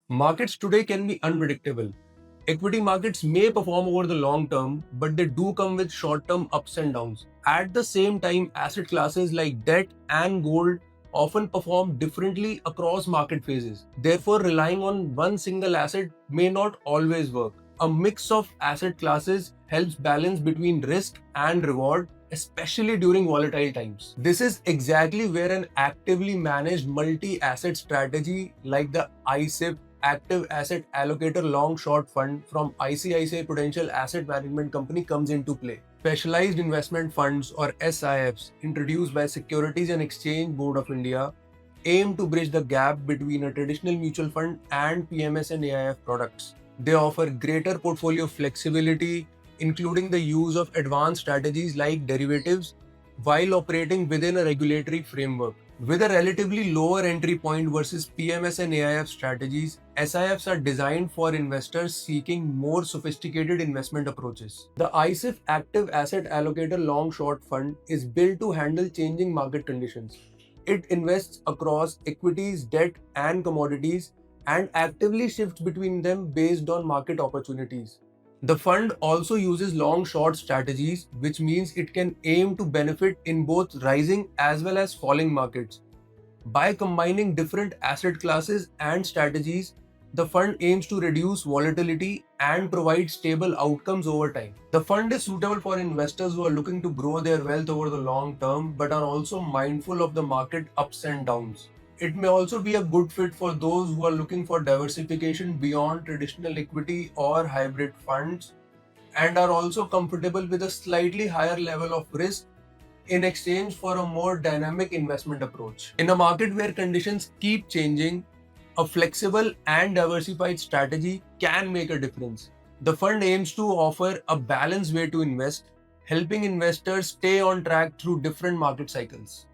Markets today can be unpredictable. Equity markets may perform over the long term, but they do come with short term ups and downs. At the same time, asset classes like debt and gold often perform differently across market phases. Therefore, relying on one single asset may not always work. A mix of asset classes helps balance between risk and reward, especially during volatile times. This is exactly where an actively managed multi asset strategy like the ISIP Active Asset Allocator Long Short Fund from ICICI Prudential Asset Management Company comes into play. Specialized investment funds or SIFs introduced by Securities and Exchange Board of India aim to bridge the gap between a traditional mutual fund and PMS and AIF products. They offer greater portfolio flexibility, including the use of advanced strategies like derivatives, while operating within a regulatory framework. With a relatively lower entry point versus PMS and AIF strategies, SIFs are designed for investors seeking more sophisticated investment approaches. The ISIF Active Asset Allocator Long Short Fund is built to handle changing market conditions. It invests across equities, debt, and commodities and actively shifts between them based on market opportunities. The fund also uses long short strategies, which means it can aim to benefit in both rising as well as falling markets. By combining different asset classes and strategies, the fund aims to reduce volatility and provide stable outcomes over time. The fund is suitable for investors who are looking to grow their wealth over the long term but are also mindful of the market ups and downs. It may also be a good fit for those who are looking for diversification beyond traditional equity or hybrid funds and are also comfortable with a slightly higher level of risk in exchange for a more dynamic investment approach. In a market where conditions keep changing, a flexible and diversified strategy can make a difference. The fund aims to offer a balanced way to invest, helping investors stay on track through different market cycles.